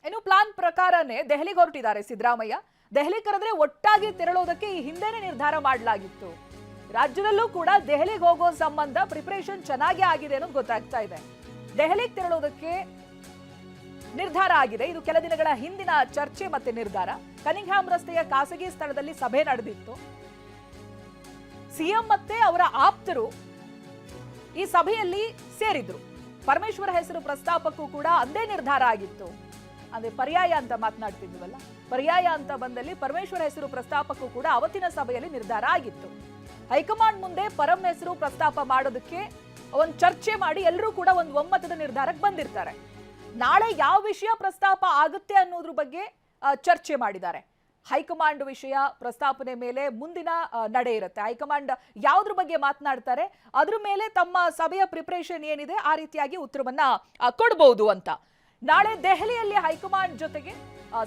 ಇನ್ನು ಪ್ಲಾನ್ ಪ್ರಕಾರನೇ ದೆಹಲಿಗೆ ಹೊರಟಿದ್ದಾರೆ ಸಿದ್ದರಾಮಯ್ಯ. ದೆಹಲಿ ಕರೆದ್ರೆ ಒಟ್ಟಾಗಿ ತೆರಳೋದಕ್ಕೆ ಈ ಹಿಂದೆನೇ ನಿರ್ಧಾರ ಮಾಡಲಾಗಿತ್ತು. ರಾಜ್ಯದಲ್ಲೂ ಕೂಡ ದೆಹಲಿಗೆ ಹೋಗೋ ಸಂಬಂಧ ಪ್ರಿಪರೇಷನ್ ಚೆನ್ನಾಗಿ ಆಗಿದೆ ಅನ್ನೋದು ಗೊತ್ತಾಗ್ತಾ ಇದೆ. ದೆಹಲಿಗೆ ತೆರಳೋದಕ್ಕೆ ನಿರ್ಧಾರ ಆಗಿದೆ. ಇದು ಕೆಲ ದಿನಗಳ ಹಿಂದಿನ ಚರ್ಚೆ ಮತ್ತೆ ನಿರ್ಧಾರ. ಕನಿಂಗ್ಹ್ಯಾಮ್ ರಸ್ತೆಯ ಖಾಸಗಿ ಸ್ಥಳದಲ್ಲಿ ಸಭೆ ನಡೆದಿತ್ತು. ಸಿಎಂ ಮತ್ತೆ ಅವರ ಆಪ್ತರು ಈ ಸಭೆಯಲ್ಲಿ ಸೇರಿದ್ರು. ಪರಮೇಶ್ವರ ಹೆಸರು ಪ್ರಸ್ತಾಪಕ್ಕೂ ಕೂಡ ಅಂದೇ ನಿರ್ಧಾರ ಆಗಿತ್ತು. ಅಂದ್ರೆ ಪರ್ಯಾಯ ಅಂತ ಮಾತನಾಡ್ತಿದ್ವಲ್ಲ, ಪರ್ಯಾಯ ಅಂತ ಬಂದಲ್ಲಿ ಪರಮೇಶ್ವರ ಹೆಸರು ಪ್ರಸ್ತಾಪಕ್ಕೂ ಕೂಡ ಅವತ್ತಿನ ಸಭೆಯಲ್ಲಿ ನಿರ್ಧಾರ ಆಗಿತ್ತು. ಹೈಕಮಾಂಡ್ ಮುಂದೆ ಪರಂ ಹೆಸರು ಪ್ರಸ್ತಾಪ ಮಾಡೋದಕ್ಕೆ ಒಂದು ಚರ್ಚೆ ಮಾಡಿ ಎಲ್ಲರೂ ಕೂಡ ಒಂದು ಒಮ್ಮತದ ನಿರ್ಧಾರಕ್ಕೆ ಬಂದಿರ್ತಾರೆ. ನಾಳೆ ಯಾವ ವಿಷಯ ಪ್ರಸ್ತಾಪ ಆಗುತ್ತೆ ಅನ್ನೋದ್ರ ಬಗ್ಗೆ ಚರ್ಚೆ ಮಾಡಿದ್ದಾರೆ. ಹೈಕಮಾಂಡ್ ವಿಷಯ ಪ್ರಸ್ತಾಪನೆ ಮೇಲೆ ಮುಂದಿನ ನಡೆ ಇರುತ್ತೆ. ಹೈಕಮಾಂಡ್ ಯಾವುದ್ರ ಬಗ್ಗೆ ಮಾತನಾಡ್ತಾರೆ ಅದ್ರ ಮೇಲೆ ತಮ್ಮ ಸಭೆಯ ಪ್ರಿಪರೇಷನ್ ಏನಿದೆ ಆ ರೀತಿಯಾಗಿ ಉತ್ತರವನ್ನ ಕೊಡಬಹುದು ಅಂತ. ನಾಳೆ ದೆಹಲಿಯಲ್ಲಿ ಹೈಕಮಾಂಡ್ ಜೊತೆಗೆ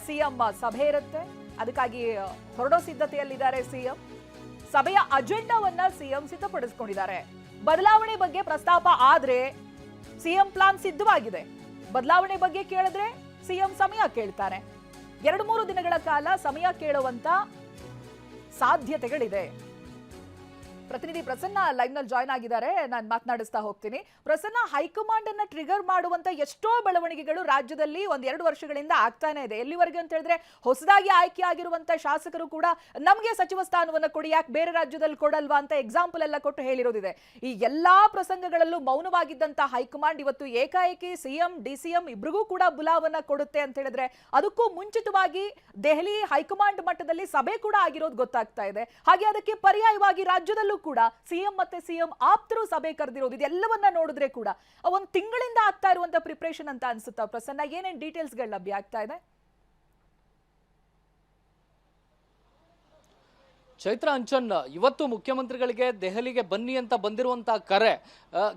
ಸಿಎಂ ಸಭೆ ಇರುತ್ತೆ. ಅದಕ್ಕಾಗಿ ಹೊರಡೋ ಸಿದ್ಧತೆಯಲ್ಲಿದ್ದಾರೆ ಸಿಎಂ. ಸಭೆಯ ಅಜೆಂಡಾವನ್ನ ಸಿಎಂ ಸಿದ್ಧಪಡಿಸಿಕೊಂಡಿದ್ದಾರೆ. ಬದಲಾವಣೆ ಬಗ್ಗೆ ಪ್ರಸ್ತಾಪ ಆದ್ರೆ ಸಿಎಂ ಪ್ಲಾನ್ ಸಿದ್ಧವಾಗಿದೆ. ಬದಲಾವಣೆ ಬಗ್ಗೆ ಕೇಳಿದ್ರೆ ಸಿಎಂ ಸಮಯ ಕೇಳ್ತಾರೆ. 2-3 ದಿನಗಳ ಕಾಲ ಸಮಯ ಕೇಳುವಂತ ಸಾಧ್ಯತೆಗಳಿದೆ. ಪ್ರತಿನಿಧಿ ಪ್ರಸನ್ನ ಲೈವ್ ನಲ್ಲಿ ಜಾಯ್ನ್ ಆಗಿದ್ದಾರೆ. ನಾನು ಮಾತನಾಡಿಸ್ತಾ ಹೋಗ್ತೀನಿ. ಪ್ರಸನ್ನ, ಹೈಕಮಾಂಡ್ ಅನ್ನ ಟ್ರಿಗರ್ ಮಾಡುವಂತ ಎಷ್ಟೋ ಬೆಳವಣಿಗೆಗಳು ರಾಜ್ಯದಲ್ಲಿ 1-2 ವರ್ಷಗಳಿಂದ ಆಗ್ತಾನೆ ಇದೆ. ಎಲ್ಲಿವರೆಗೆ ಅಂತ ಹೇಳಿದ್ರೆ, ಹೊಸದಾಗಿ ಆಯ್ಕೆ ಆಗಿರುವಂತ ಶಾಸಕರು ಕೂಡ ನಮಗೆ ಸಚಿವ ಸ್ಥಾನವನ್ನ ಕೊಡಿ, ಯಾಕೆ ಬೇರೆ ರಾಜ್ಯದಲ್ಲಿ ಕೊಡಲ್ವಾ ಅಂತ ಎಕ್ಸಾಂಪಲ್ ಎಲ್ಲ ಕೊಟ್ಟು ಹೇಳಿರೋದಿದೆ. ಈ ಎಲ್ಲಾ ಪ್ರಸಂಗಗಳಲ್ಲೂ ಮೌನವಾಗಿದ್ದಂತ ಹೈಕಮಾಂಡ್ ಇವತ್ತು ಏಕಾಏಕಿ ಸಿಎಂ ಡಿಸಿಎಂ ಇಬ್ರಿಗೂ ಕೂಡ ಬುಲಾವನ್ನ ಕೊಡುತ್ತೆ ಅಂತ ಹೇಳಿದ್ರೆ, ಅದಕ್ಕೂ ಮುಂಚಿತವಾಗಿ ದೆಹಲಿ ಹೈಕಮಾಂಡ್ ಮಟ್ಟದಲ್ಲಿ ಸಭೆ ಕೂಡ ಆಗಿರೋದು ಗೊತ್ತಾಗ್ತಾ ಇದೆ. ಹಾಗೆ ಅದಕ್ಕೆ ಪರ್ಯಾಯವಾಗಿ ರಾಜ್ಯದಲ್ಲೂ ಕೂಡ ಸಿಎಂ ಮತ್ತೆ ಸಿಎಂ ಆಪ್ತರು ಸಭೆ ಕರೆದಿರೋದು, ಇದೆಲ್ಲವನ್ನ ನೋಡಿದ್ರೆ ಕೂಡ ಒಂದು ತಿಂಗಳಿಂದ ಆಗ್ತಾ ಇರುವಂತ ಪ್ರಿಪರೇಷನ್ ಅಂತ ಅನ್ಸುತ್ತಾ ಪ್ರಸನ್ನ? ಏನೇನ್ ಡೀಟೇಲ್ಸ್ ಗಳು ಲಭ್ಯ ಆಗ್ತಾ ಇದೆ? ಚೈತ್ರ ಅಂಚನ್, ಇವತ್ತು ಮುಖ್ಯಮಂತ್ರಿಗಳಿಗೆ ದೆಹಲಿಗೆ ಬನ್ನಿ ಅಂತ ಬಂದಿರುವಂತಹ ಕರೆ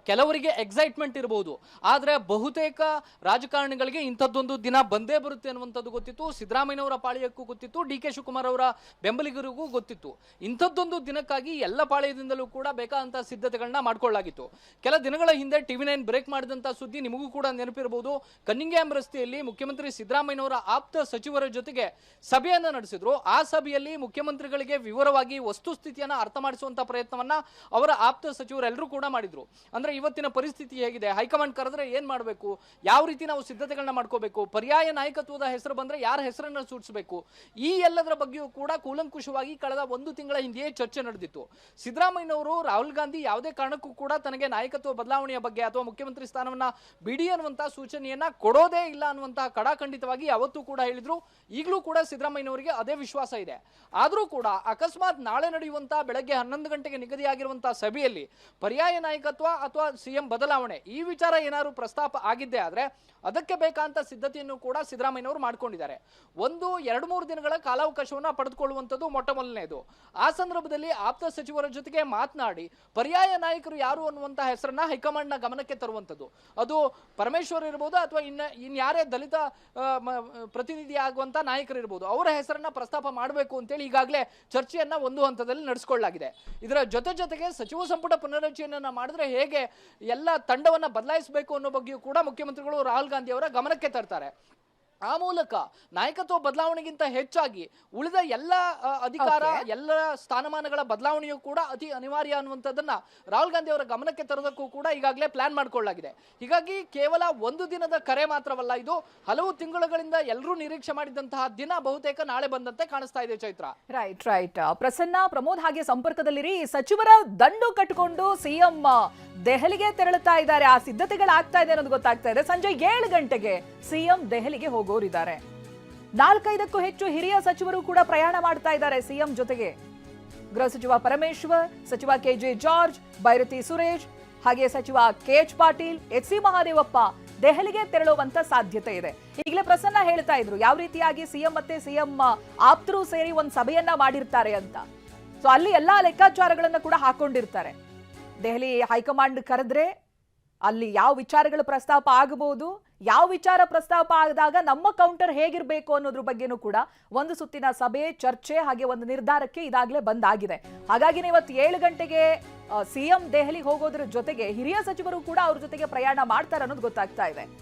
ಕೆಲವರಿಗೆ ಎಕ್ಸೈಟ್ಮೆಂಟ್ ಇರಬಹುದು, ಆದರೆ ಬಹುತೇಕ ರಾಜಕಾರಣಿಗಳಿಗೆ ಇಂಥದ್ದೊಂದು ದಿನ ಬಂದೇ ಬರುತ್ತೆ ಅನ್ನುವಂಥದ್ದು ಗೊತ್ತಿತ್ತು. ಸಿದ್ದರಾಮಯ್ಯನವರ ಪಾಳ್ಯಕ್ಕೂ ಗೊತ್ತಿತ್ತು, ಡಿ.ಕೆ. ಶಿವಕುಮಾರ್ ಅವರ ಬೆಂಬಲಿಗರಿಗೂ ಗೊತ್ತಿತ್ತು. ಇಂಥದ್ದೊಂದು ದಿನಕ್ಕಾಗಿ ಎಲ್ಲ ಪಾಳ್ಯದಿಂದಲೂ ಕೂಡ ಬೇಕಾದಂತಹ ಸಿದ್ಧತೆಗಳನ್ನ ಮಾಡ್ಕೊಳ್ಳಾಗಿತ್ತು. ಕೆಲ ದಿನಗಳ ಹಿಂದೆ TV9 ಬ್ರೇಕ್ ಮಾಡಿದಂತಹ ಸುದ್ದಿ ನಿಮಗೂ ಕೂಡ ನೆನಪಿರಬಹುದು. ಕನ್ನಿಂಗ್ಹ್ಯಾಮ್ ರಸ್ತೆಯಲ್ಲಿ ಮುಖ್ಯಮಂತ್ರಿ ಸಿದ್ದರಾಮಯ್ಯನವರ ಆಪ್ತ ಸಚಿವರ ಜೊತೆಗೆ ಸಭೆಯನ್ನ ನಡೆಸಿದ್ರು. ಆ ಸಭೆಯಲ್ಲಿ ಮುಖ್ಯಮಂತ್ರಿಗಳಿಗೆ ವಿವರವಾಗಿ ವಸ್ತುಸ್ಥಿತಿಯನ್ನ ಅರ್ಥ ಮಾಡಿಸುವಂತ ಪ್ರಯತ್ನವನ್ನ ಅವರ ಆಪ್ತ ಸಚಿವರೆಲ್ಲರೂ ಕೂಡ ಮಾಡಿದ್ರು. ಅಂದ್ರೆ ಇವತ್ತಿನ ಪರಿಸ್ಥಿತಿ ಹೇಗಿದೆ, ಹೈಕಮಾಂಡ್ ಕರೆದ್ರೆ ಏನ್ ಮಾಡಬೇಕು, ಯಾವ ರೀತಿ ನಾವು ಸಿದ್ಧತೆಗಳನ್ನ ಮಾಡ್ಕೋಬೇಕು, ಪರ್ಯಾಯ ನಾಯಕತ್ವದ ಹೆಸರು ಬಂದ್ರೆ ಯಾರ ಹೆಸರನ್ನ ಸೂಚಿಸಬೇಕು, ಈ ಎಲ್ಲದರ ಬಗ್ಗೆಯೂ ಕೂಡ ಕೂಲಂಕುಷವಾಗಿ ಕಳೆದ 1 ತಿಂಗಳ ಹಿಂದೆಯೇ ಚರ್ಚೆ ನಡೆದಿತ್ತು. ಸಿದ್ದರಾಮಯ್ಯನವರು ರಾಹುಲ್ ಗಾಂಧಿ ಯಾವುದೇ ಕಾರಣಕ್ಕೂ ಕೂಡ ತನಗೆ ನಾಯಕತ್ವ ಬದಲಾವಣೆಯ ಬಗ್ಗೆ ಅಥವಾ ಮುಖ್ಯಮಂತ್ರಿ ಸ್ಥಾನವನ್ನ ಬಿಡಿ ಅನ್ನುವಂತಹ ಸೂಚನೆಯನ್ನ ಕೊಡೋದೇ ಇಲ್ಲ ಅನ್ನುವಂತಹ ಕಡಾಖಂಡಿತವಾಗಿ ಅವತ್ತು ಕೂಡ ಹೇಳಿದ್ರು. ಈಗಲೂ ಕೂಡ ಸಿದ್ದರಾಮಯ್ಯನವರಿಗೆ ಅದೇ ವಿಶ್ವಾಸ ಇದೆ. ಆದ್ರೂ ಕೂಡ ಅಕಸ್ಮಾತ್ ನಾಳೆ ನಡೆಯುವಂತಹ ಬೆಳಗ್ಗೆ 11 ಗಂಟೆಗೆ ನಿಗದಿಯಾಗಿರುವಂತಹ ಸಭೆಯಲ್ಲಿ ಪರ್ಯಾಯ ನಾಯಕತ್ವ ಅಥವಾ ಸಿಎಂ ಬದಲಾವಣೆ ಈ ವಿಚಾರ ಏನಾದ್ರು ಪ್ರಸ್ತಾಪ ಆಗಿದ್ದೇ ಆದ್ರೆ ಅದಕ್ಕೆ ಬೇಕಾದಂತ ಸಿದ್ಧತೆಯನ್ನು ಕೂಡ ಸಿದ್ದರಾಮಯ್ಯನವರು ಮಾಡ್ಕೊಂಡಿದ್ದಾರೆ. 1-2-3 ದಿನಗಳ ಕಾಲಾವಕಾಶವನ್ನ ಪಡೆದುಕೊಳ್ಳುವಂಥದ್ದು ಮೊಟ್ಟ ಮೊದಲನೇದು. ಆ ಸಂದರ್ಭದಲ್ಲಿ ಆಪ್ತ ಸಚಿವರ ಜೊತೆಗೆ ಮಾತನಾಡಿ ಪರ್ಯಾಯ ನಾಯಕರು ಯಾರು ಅನ್ನುವಂತ ಹೆಸರನ್ನ ಹೈಕಮಾಂಡ್ ನ ಗಮನಕ್ಕೆ ತರುವಂಥದ್ದು, ಅದು ಪರಮೇಶ್ವರ್ ಇರಬಹುದು ಅಥವಾ ಇನ್ಯಾರೇ ದಲಿತ ಪ್ರತಿನಿಧಿ ಆಗುವಂತ ನಾಯಕರು ಇರಬಹುದು, ಅವರ ಹೆಸರನ್ನ ಪ್ರಸ್ತಾಪ ಮಾಡಬೇಕು ಅಂತೇಳಿ ಈಗಾಗಲೇ ಚರ್ಚೆಯನ್ನ ಒಂದು ಹಂತದಲ್ಲಿ ನಡೆಸಿಕೊಳ್ಳಲಾಗಿದೆ. ಇದರ ಜೊತೆಗೆ ಸಚಿವ ಸಂಪುಟ ಪುನರ್ರಚನೆಯನ್ನ ಮಾಡಿದ್ರೆ ಹೇಗೆ ಎಲ್ಲ ತಂಡವನ್ನ ಬದಲಾಯಿಸಬೇಕು ಅನ್ನೋ ಬಗ್ಗೆಯೂ ಕೂಡ ಮುಖ್ಯಮಂತ್ರಿಗಳು ರಾಹುಲ್ ಗಾಂಧಿ ಅವರ ಗಮನಕ್ಕೆ ತರ್ತಾರೆ. ಆ ಮೂಲಕ ನಾಯಕತ್ವ ಬದಲಾವಣೆಗಿಂತ ಹೆಚ್ಚಾಗಿ ಉಳಿದ ಎಲ್ಲ ಅಧಿಕಾರ ಎಲ್ಲ ಸ್ಥಾನಮಾನಗಳ ಬದಲಾವಣೆಯೂ ಕೂಡ ಅತಿ ಅನಿವಾರ್ಯ ಅನ್ನುವಂಥದ್ದನ್ನ ರಾಹುಲ್ ಗಾಂಧಿ ಅವರ ಗಮನಕ್ಕೆ ತರೋದಕ್ಕೂ ಕೂಡ ಈಗಾಗಲೇ ಪ್ಲಾನ್ ಮಾಡ್ಕೊಳ್ಳಲಾಗಿದೆ. ಹೀಗಾಗಿ ಕೇವಲ 1 ದಿನದ ಕರೆ ಮಾತ್ರವಲ್ಲ, ಇದು ಹಲವು ತಿಂಗಳುಗಳಿಂದ ಎಲ್ಲರೂ ನಿರೀಕ್ಷೆ ಮಾಡಿದಂತಹ ದಿನ ಬಹುತೇಕ ನಾಳೆ ಬಂದಂತೆ ಕಾಣಿಸ್ತಾ ಇದೆ. ಚೈತ್ರ, ರೈಟ್. ಪ್ರಸನ್ನ, ಪ್ರಮೋದ್ ಹಾಗೆ ಸಂಪರ್ಕದಲ್ಲಿರಿ. ಸಚಿವರ ದಂಡು ಕಟ್ಟಿಕೊಂಡು ಸಿಎಂ ದೆಹಲಿಗೆ ತೆರಳುತ್ತಾ ಇದ್ದಾರೆ. ಆ ಸಿದ್ಧತೆಗಳಾಗ್ತಾ ಇದೆ ಅನ್ನೋದು ಗೊತ್ತಾಗ್ತಾ ಇದೆ. ಸಂಜೆ 7 ಗಂಟೆಗೆ ಸಿಎಂ ದೆಹಲಿಗೆ ಹೋಗೋರಿದ್ದಾರೆ. 4-5ಕ್ಕೂ ಹೆಚ್ಚು ಹಿರಿಯ ಸಚಿವರು ಕೂಡ ಪ್ರಯಾಣ ಮಾಡ್ತಾ ಇದ್ದಾರೆ ಸಿಎಂ ಜೊತೆಗೆ. ಗೃಹ ಸಚಿವ ಪರಮೇಶ್ವರ್, ಸಚಿವ ಕೆಜೆ ಜಾರ್ಜ್, ಬೈರತಿ ಸುರೇಶ್, ಹಾಗೆ ಸಚಿವ KH ಪಾಟೀಲ್, HC ಮಹಾದೇವಪ್ಪ ದೆಹಲಿಗೆ ತೆರಳುವಂತ ಸಾಧ್ಯತೆ ಇದೆ. ಈಗಲೇ ಪ್ರಸನ್ನ ಹೇಳ್ತಾ ಇದ್ರು ಯಾವ ರೀತಿಯಾಗಿ ಸಿಎಂ ಮತ್ತೆ ಸಿಎಂ ಆಪ್ತರು ಸೇರಿ ಒಂದು ಸಭೆಯನ್ನ ಮಾಡಿರ್ತಾರೆ ಅಂತ. ಸೊ ಅಲ್ಲಿ ಎಲ್ಲಾ ಲೆಕ್ಕಾಚಾರಗಳನ್ನ ಕೂಡ ಹಾಕೊಂಡಿರ್ತಾರೆ. ದೆಹಲಿ ಹೈಕಮಾಂಡ್ ಕರೆದ್ರೆ ಅಲ್ಲಿ ಯಾವ ವಿಚಾರಗಳು ಪ್ರಸ್ತಾಪ ಆಗಬಹುದು, ಯಾವ ವಿಚಾರ ಪ್ರಸ್ತಾಪ ಆದಾಗ ನಮ್ಮ ಕೌಂಟರ್ ಹೇಗಿರಬೇಕು ಅನ್ನೋದ್ರ ಬಗ್ಗೆನೂ ಕೂಡ ಒಂದು ಸುತ್ತಿನ ಸಭೆ, ಚರ್ಚೆ ಹಾಗೆ ಒಂದು ನಿರ್ಧಾರಕ್ಕೆ ಇದಾಗಲೇ ಬಂದಾಗಿದೆ. ಹಾಗಾಗಿ ಇವತ್ತು 7 ಗಂಟೆಗೆ ಸಿಎಂ ದೆಹಲಿಗೆ ಹೋಗೋದ್ರ ಜೊತೆಗೆ ಹಿರಿಯ ಸಚಿವರು ಕೂಡ ಅವ್ರ ಜೊತೆಗೆ ಪ್ರಯಾಣ ಮಾಡ್ತಾರೆ ಅನ್ನೋದು ಗೊತ್ತಾಗ್ತಾ ಇದೆ.